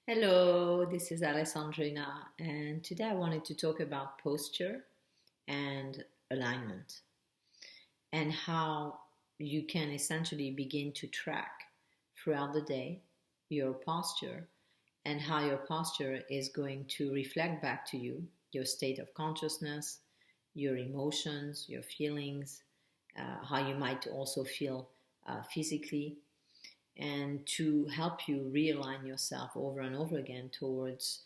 Hello, this is Alessandrina, and today I wanted to talk about posture and alignment and how you can essentially begin to track throughout the day your posture and how your posture is going to reflect back to you your state of consciousness, your emotions, your feelings, how you might also feel physically and to help you realign yourself over and over again towards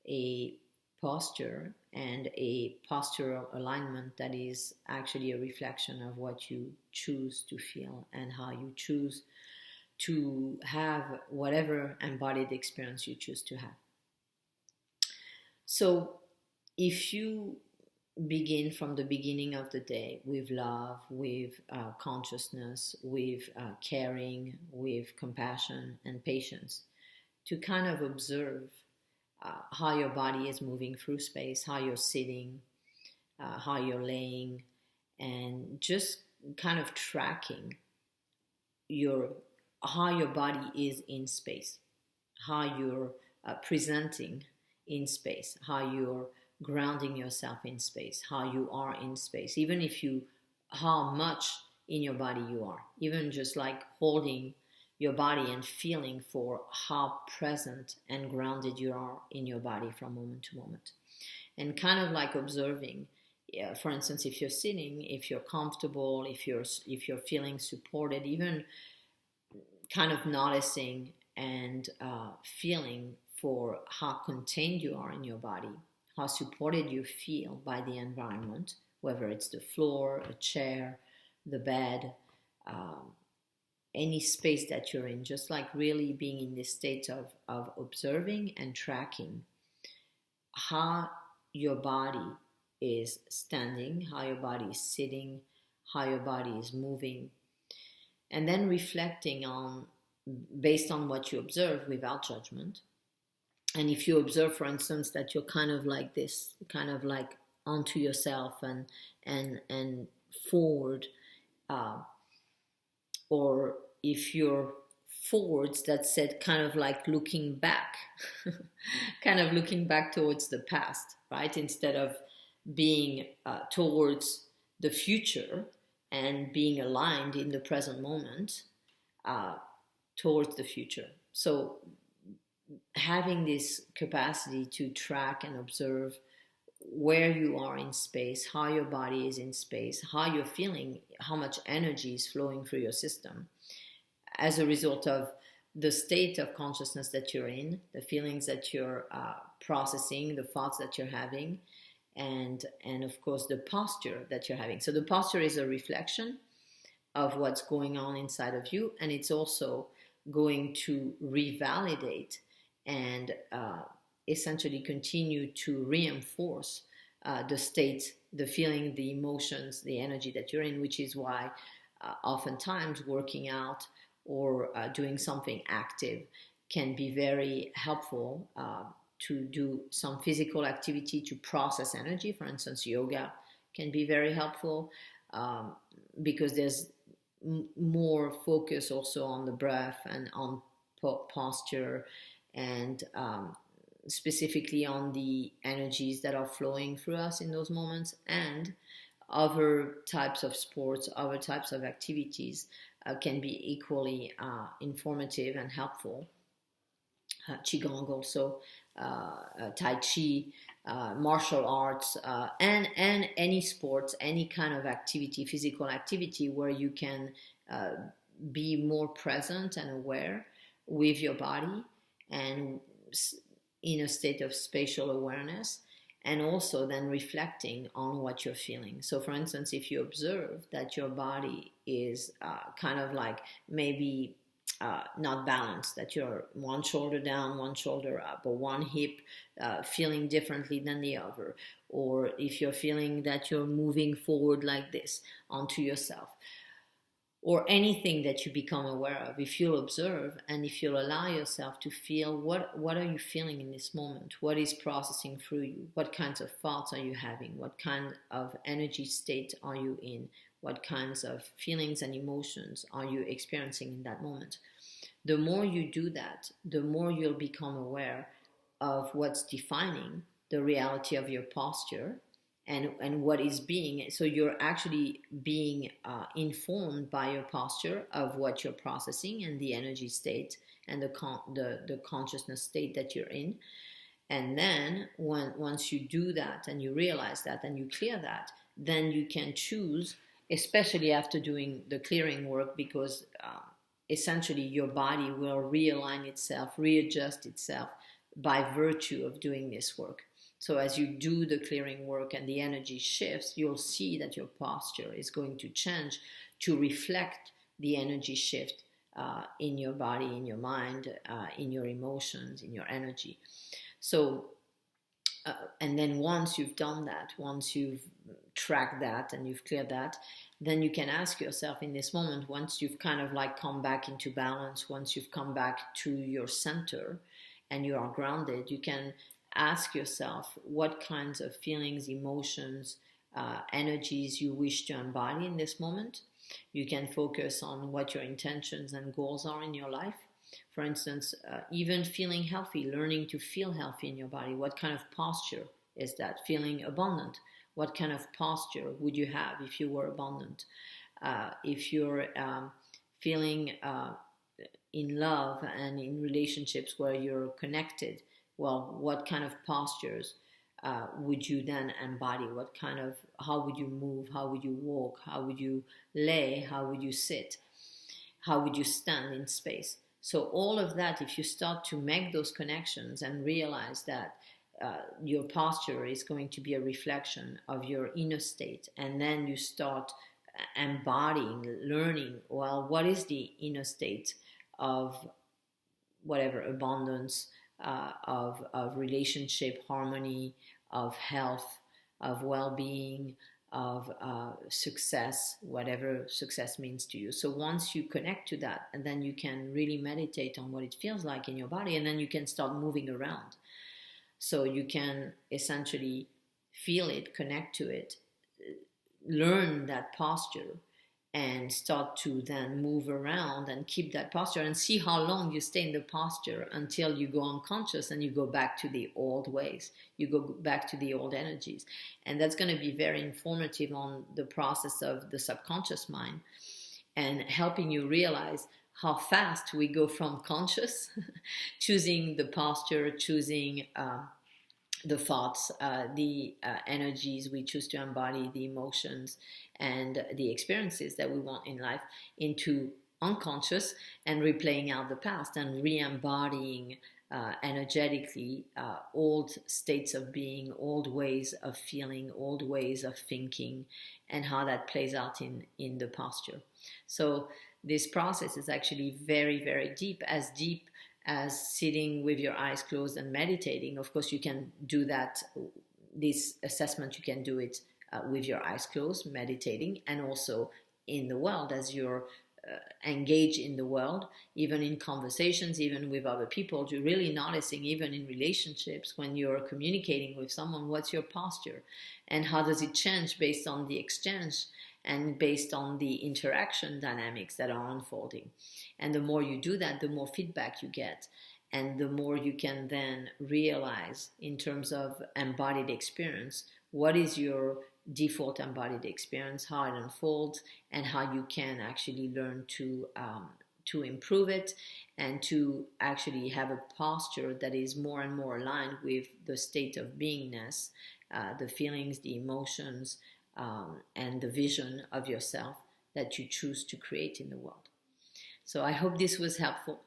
a posture and a postural alignment that is actually a reflection of what you choose to feel and how you choose to have whatever embodied experience you choose to have. So, if you begin from the beginning of the day with love, with consciousness, with caring, with compassion and patience, to kind of observe how your body is moving through space, how you're sitting, how you're laying, and just kind of tracking your how your body is in space, how you're presenting in space, how you're grounding yourself in space, how you are in space, even if you, how much in your body you are, even just like holding your body and feeling for how present and grounded you are in your body from moment to moment. And kind of like observing, yeah, for instance, if you're sitting, if you're comfortable, if you're feeling supported, even kind of noticing and feeling for how contained you are in your body, how supported you feel by the environment, whether it's the floor, a chair, the bed, any space that you're in, just like really being in this state of observing and tracking how your body is standing, how your body is sitting, how your body is moving, and then reflecting on based on what you observe without judgment. And if you observe, for instance, that you're kind of like this, kind of like onto yourself and forward, uh, or if you're forwards, that said, kind of like looking back, kind of looking back towards the past, right? Instead of being towards the future and being aligned in the present moment uh, towards the future. So having this capacity to track and observe where you are in space, how your body is in space, how you're feeling, how much energy is flowing through your system as a result of the state of consciousness that you're in, the feelings that you're processing, the thoughts that you're having, and of course the posture that you're having. So the posture is a reflection of what's going on inside of you, and it's also going to revalidate and essentially continue to reinforce the state, the feeling, the emotions, the energy that you're in, which is why oftentimes working out or doing something active can be very helpful to do some physical activity to process energy. For instance, yoga can be very helpful because there's more focus also on the breath and on posture and specifically on the energies that are flowing through us in those moments, and other types of sports, other types of activities can be equally informative and helpful. Qigong also, Tai Chi, martial arts, and any sports, any kind of activity, physical activity where you can be more present and aware with your body and in a state of spatial awareness, and also then reflecting on what you're feeling. So for instance, if you observe that your body is kind of like maybe not balanced, that you're one shoulder down, one shoulder up, or one hip feeling differently than the other, or if you're feeling that you're moving forward like this onto yourself, or anything that you become aware of, if you'll observe and if you'll allow yourself to feel what are you feeling in this moment, what is processing through you, what kinds of thoughts are you having, what kind of energy state are you in, what kinds of feelings and emotions are you experiencing in that moment. The more you do that, the more you'll become aware of what's defining the reality of your posture and what is being. So you're actually being informed by your posture of what you're processing and the energy state and the consciousness state that you're in. And then once you do that and you realize that and you clear that, then you can choose, especially after doing the clearing work, because essentially your body will realign itself, readjust itself by virtue of doing this work. So as you do the clearing work and the energy shifts, you'll see that your posture is going to change to reflect the energy shift in your body, in your mind, in your emotions, in your energy. So, and then once you've done that, once you've tracked that and you've cleared that, then you can ask yourself in this moment, once you've kind of like come back into balance, once you've come back to your center and you are grounded, you can ask yourself what kinds of feelings, emotions, energies you wish to embody in this moment. You can focus on what your intentions and goals are in your life. For instance, even feeling healthy, learning to feel healthy in your body. What kind of posture is that? Feeling abundant. What kind of posture would you have if you were abundant? If you're feeling in love and in relationships where you're connected, well, what kind of postures would you then embody? How would you move? How would you walk? How would you lay? How would you sit? How would you stand in space? So all of that, if you start to make those connections and realize that your posture is going to be a reflection of your inner state, and then you start embodying, learning, well, what is the inner state of whatever, abundance, of relationship harmony, of health, of well-being, of success, whatever success means to you. So once you connect to that, and then you can really meditate on what it feels like in your body, and then you can start moving around. So you can essentially feel it, connect to it, learn that posture, and start to then move around and keep that posture and see how long you stay in the posture until you go unconscious and you go back to the old ways, you go back to the old energies. And that's going to be very informative on the process of the subconscious mind and helping you realize how fast we go from conscious, choosing the posture, choosing the thoughts, the energies we choose to embody, the emotions and the experiences that we want in life, into unconscious and replaying out the past and re-embodying energetically old states of being, old ways of feeling, old ways of thinking, and how that plays out in the posture. So this process is actually very, very deep as sitting with your eyes closed and meditating. Of course, you can do that, this assessment, you can do it with your eyes closed, meditating, and also in the world as you're engaged in the world, even in conversations, even with other people. You're really noticing, even in relationships, when you're communicating with someone, what's your posture and how does it change based on the exchange and based on the interaction dynamics that are unfolding. And the more you do that, the more feedback you get, and the more you can then realize in terms of embodied experience, what is your default embodied experience, how it unfolds, and how you can actually learn to improve it and to actually have a posture that is more and more aligned with the state of beingness, the feelings, the emotions, and the vision of yourself that you choose to create in the world. So I hope this was helpful.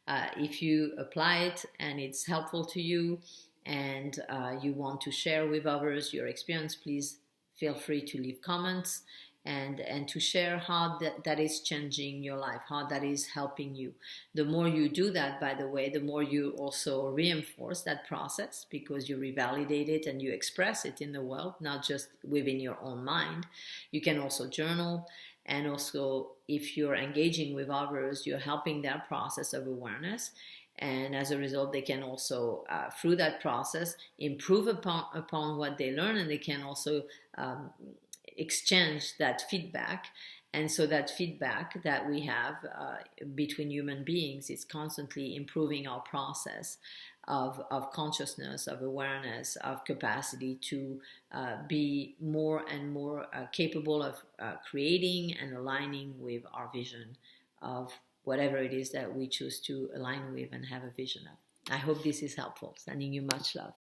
If you apply it and it's helpful to you and you want to share with others your experience, please feel free to leave comments and to share how that is changing your life, how that is helping you. The more you do that, by the way, the more you also reinforce that process, because you revalidate it and you express it in the world, not just within your own mind. You can also journal, and also if you're engaging with others, you're helping their process of awareness. And as a result, they can also, through that process, improve upon what they learn, and they can also exchange that feedback And so that feedback that we have between human beings is constantly improving our process of consciousness, of awareness, of capacity to be more and more capable of creating and aligning with our vision of whatever it is that we choose to align with and have a vision of. I hope this is helpful. Sending you much love.